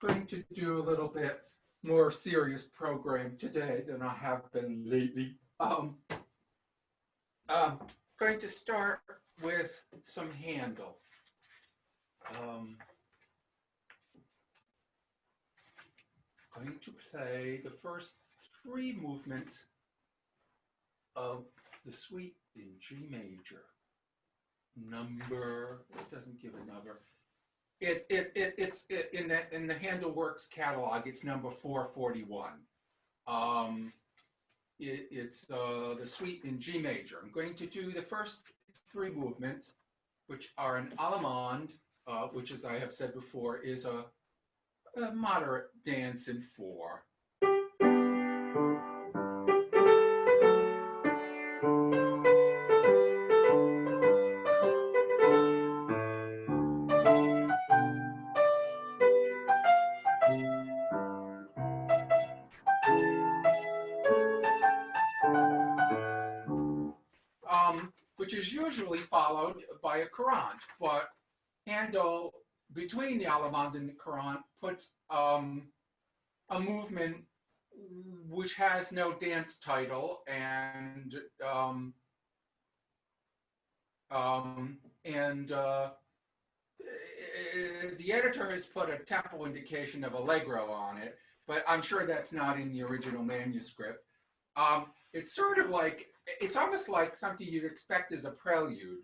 going to do a little bit more serious program today than I have been lately. Going to start with some Handel. Going to play the first three movements of the suite in G major. It doesn't give a number. It's in the Handel Works catalog. It's number 441. It's the suite in G major. I'm going to do the first three movements, which are an Allemande, which, as I have said before, is a moderate dance in four. Which is usually followed by a Courante, but Handel, between the Allemande and the Courante, puts a movement which has no dance title, and the editor has put a tempo indication of Allegro on it, but I'm sure that's not in the original manuscript. It's sort of like, it's almost like something you'd expect as a prelude.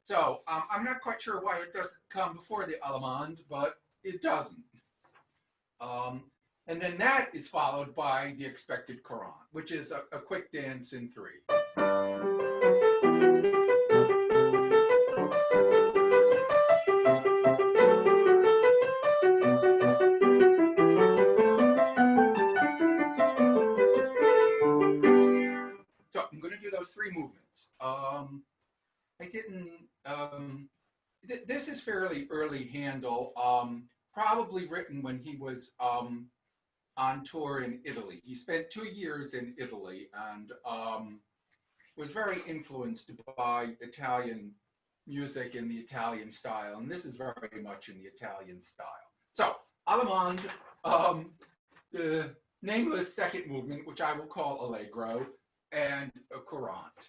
So I'm not quite sure why it doesn't come before the Allemande, but it doesn't. And then that is followed by the expected Courante, which is a quick dance in three. So I'm going to do those three movements. This is fairly early Handel, probably written when he was on tour in Italy. He spent 2 years in Italy and was very influenced by Italian music in the Italian style, and this is very much in the Italian style. So, Allemande, the nameless second movement, which I will call Allegro, and a Courante.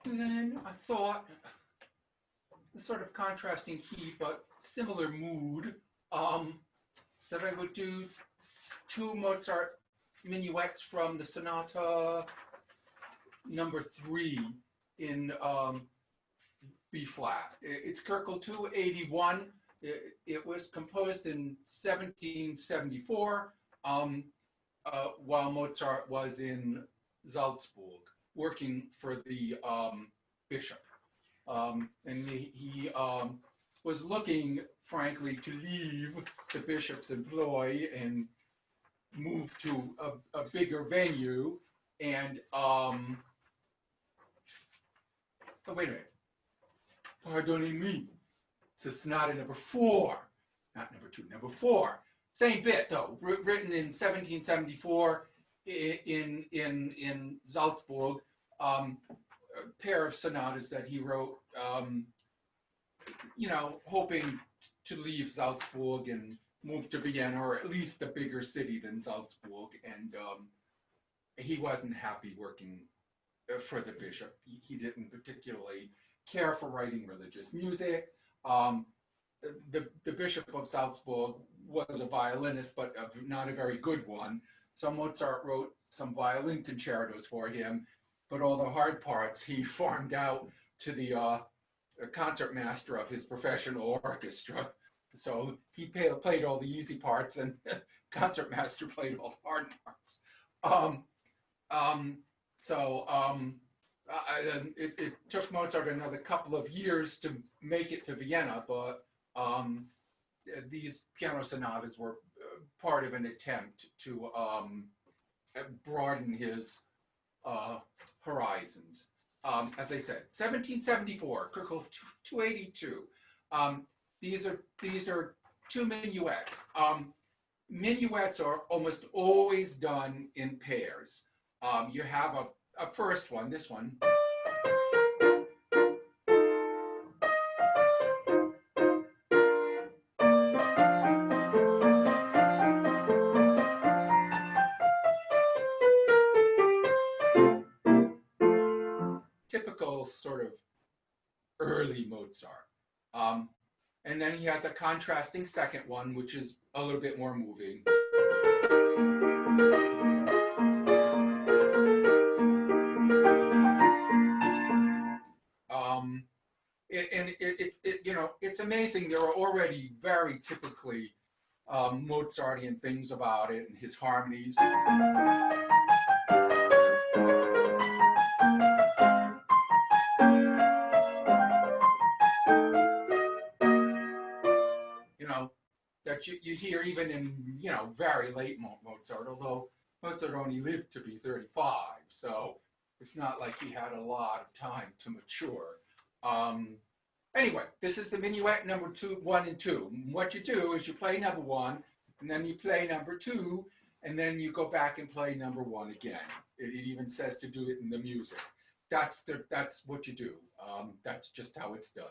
And then I thought, the sort of contrasting key, but similar mood, that I would do two Mozart minuets from the Sonata number 3 in B flat. It's Köchel 281. It was composed in 1774 while Mozart was in Salzburg working for the bishop. And he was looking, frankly, to leave the bishop's employ and move to a bigger venue. And, oh, wait a minute. Pardonnez-me. It's Sonata number 4, not number 2, number 4. Same bit, though, written in 1774 in Salzburg. A pair of sonatas that he wrote, hoping to leave Salzburg and move to Vienna, or at least a bigger city than Salzburg. And he wasn't happy working for the bishop. He didn't particularly care for writing religious music. The Bishop of Salzburg was a violinist, but not a very good one. So Mozart wrote some violin concertos for him, but all the hard parts he farmed out to the concertmaster of his professional orchestra. So he played all the easy parts, and the concertmaster played all the hard parts. It took Mozart another couple of years to make it to Vienna, but these piano sonatas were part of an attempt to broaden his horizons. As I said, 1774, Köchel 282. These are two minuets. Minuets are almost always done in pairs. You have a first one, this one. Typical sort of early Mozart. And then he has a contrasting second one, which is a little bit more moving. It's amazing. There are already very typically Mozartian things about it, and his harmonies. That you hear even in very late Mozart, although Mozart only lived to be 35, so it's not like he had a lot of time to mature. Anyway, this is the minuet number 1 and 2. What you do is you play number 1, and then you play number 2, and then you go back and play number 1 again. It even says to do it in the music. That's what you do. That's just how it's done.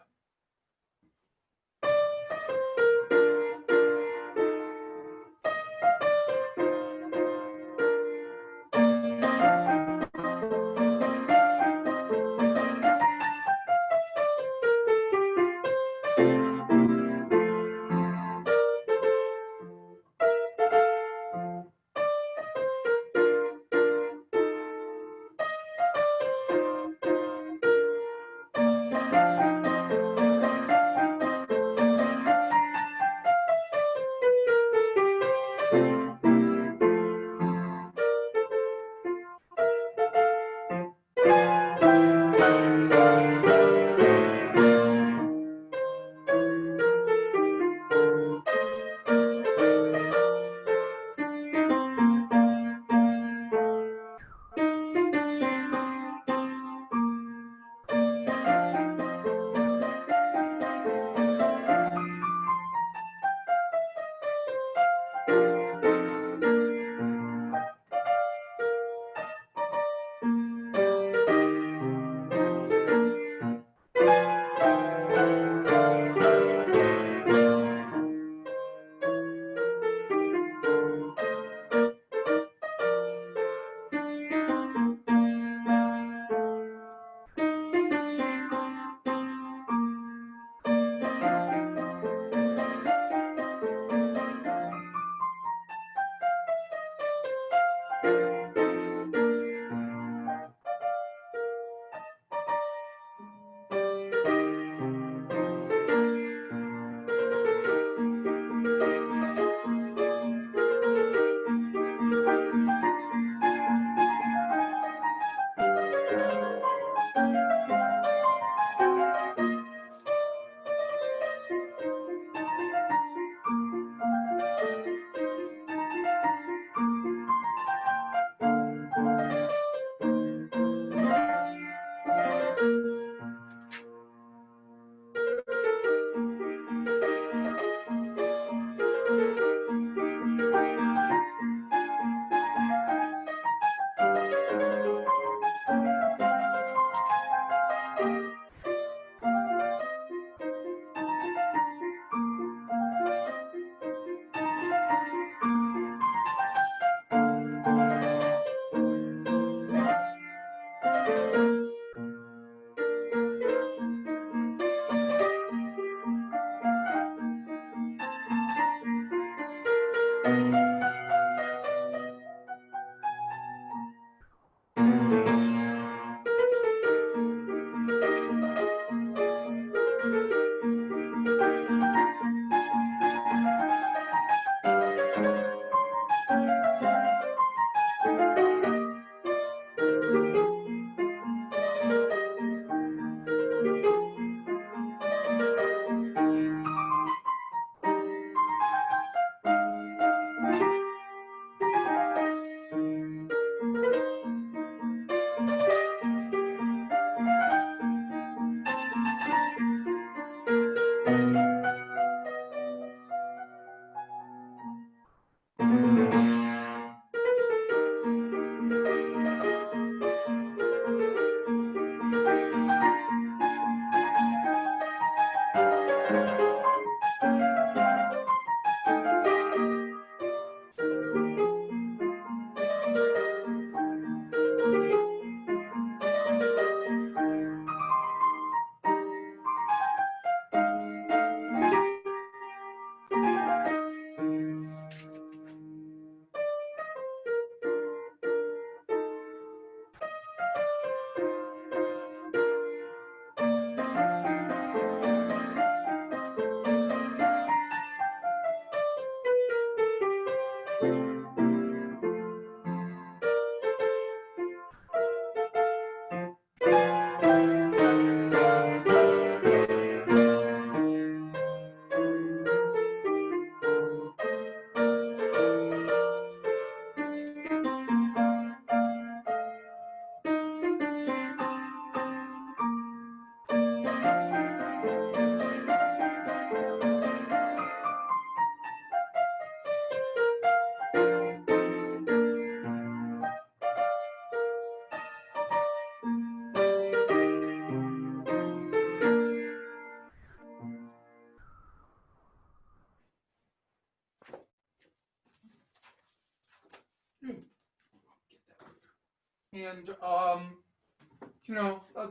And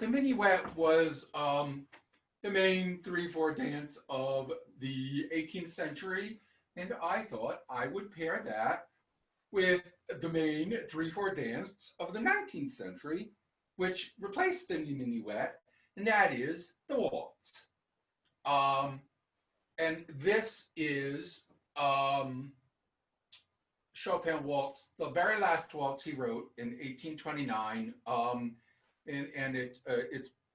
the minuet was the main 3/4 dance of the 18th century, and I thought I would pair that with the main 3/4 dance of the 19th century, which replaced the minuet, and that is the waltz. And this is Chopin waltz, the very last waltz he wrote in 1829, and it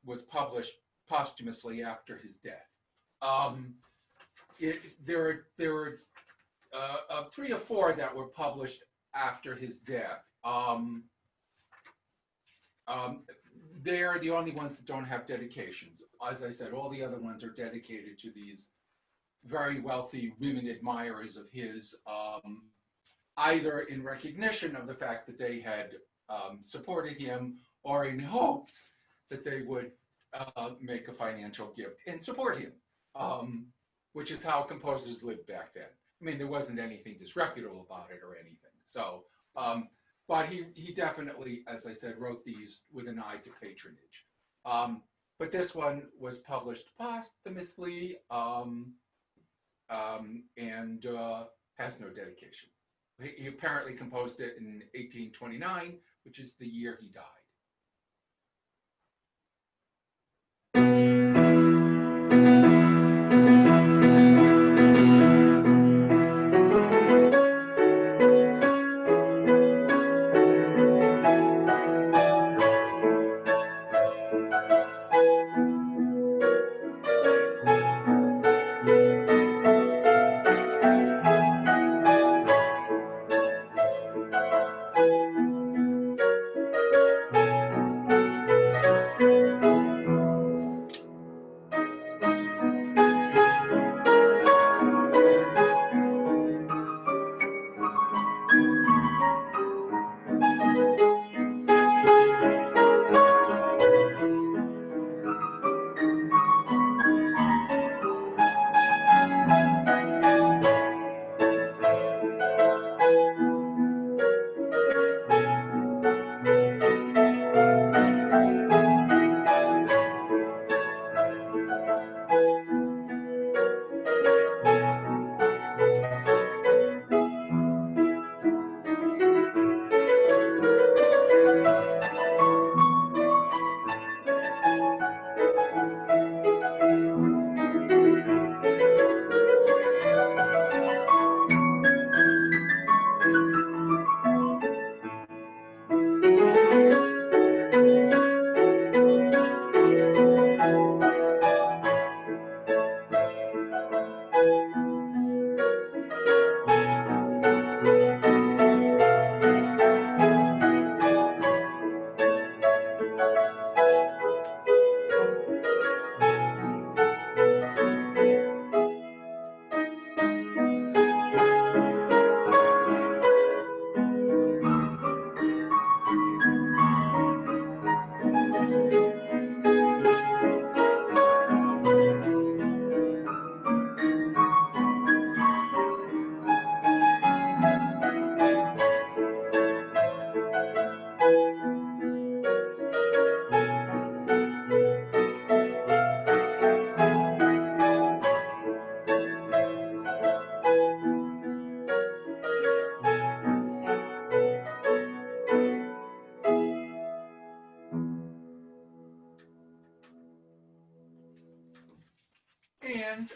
was published posthumously after his death. There were 3 or 4 that were published after his death. They're the only ones that don't have dedications. As I said, all the other ones are dedicated to these very wealthy women admirers of his, either in recognition of the fact that they had supported him or in hopes that they would make a financial gift and support him, which is how composers lived back then. I mean, there wasn't anything disreputable about it or anything. So, but he definitely, as I said, wrote these with an eye to patronage. But this one was published posthumously and has no dedication. He apparently composed it in 1829, which is the year he died. and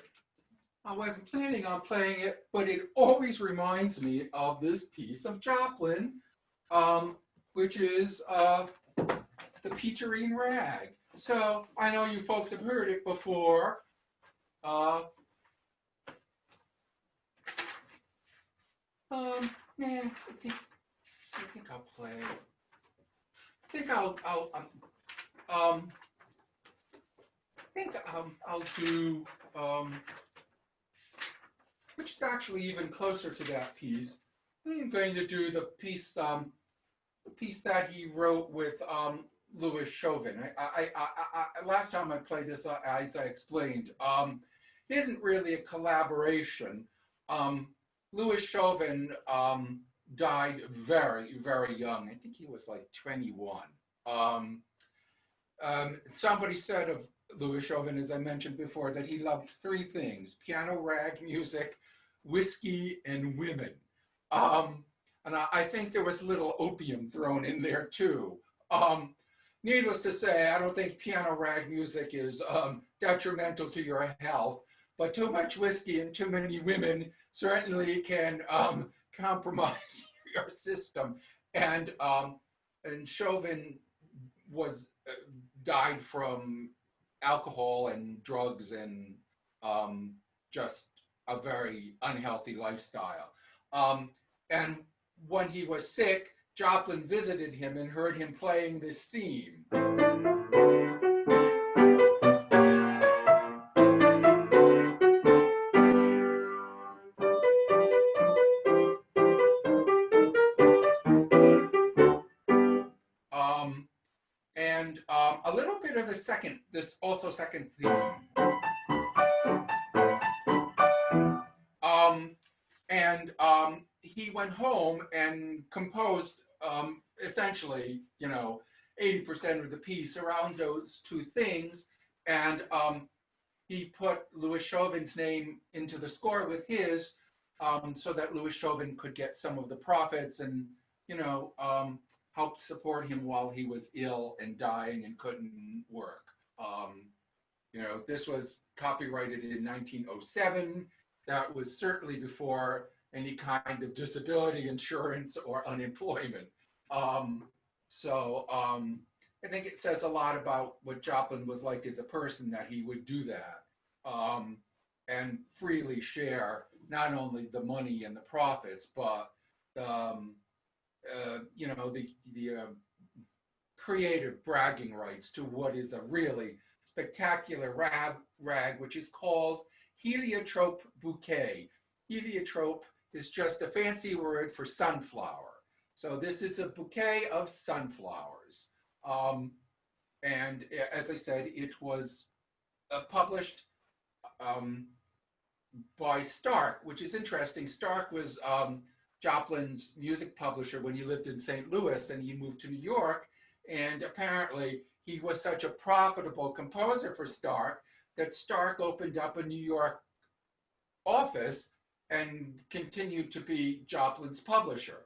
I wasn't planning on playing it, but it always reminds me of this piece of Joplin, which is the Peacherine Rag. So I know you folks have heard it before. Nah, I think I'll play. I think I'll do which is actually even closer to that piece. I'm going to do the piece that he wrote with Louis Chauvin. I last time I played this, as I explained, it isn't really a collaboration. Louis Chauvin died very, very young. I think he was like 21. Somebody said of Louis Chauvin, as I mentioned before, that he loved three things: piano, rag music, whiskey, and women. And I think there was a little opium thrown in there too. Needless to say, I don't think piano rag music is detrimental to your health, but too much whiskey and too many women certainly can compromise your system. And Chauvin was died from alcohol and drugs and just a very unhealthy lifestyle. And when he was sick, Joplin visited him and heard him playing this theme. And a little bit of the second theme. He went home and composed essentially, 80% of the piece around those two things. And he put Louis Chauvin's name into the score with his, so that Louis Chauvin could get some of the profits and, helped support him while he was ill and dying and couldn't work. This was copyrighted in 1907. That was certainly before any kind of disability insurance or unemployment. So I think it says a lot about what Joplin was like as a person, that he would do that and freely share not only the money and the profits, but the creative bragging rights to what is a really spectacular rag, which is called Heliotrope Bouquet. Heliotrope is just a fancy word for sunflower. So this is a bouquet of sunflowers. And as I said, it was published by Stark, which is interesting. Stark was Joplin's music publisher when he lived in St. Louis, and he moved to New York. And apparently he was such a profitable composer for Stark that Stark opened up a New York office and continued to be Joplin's publisher.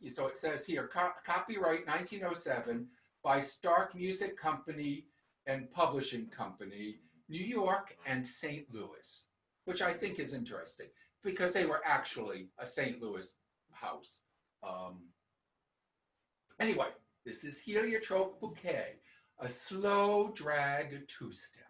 So it says here, copyright 1907 by Stark Music Company and Publishing Company, New York and St. Louis, which I think is interesting because they were actually a St. Louis house. Anyway, this is Heliotrope Bouquet, a slow drag two-step.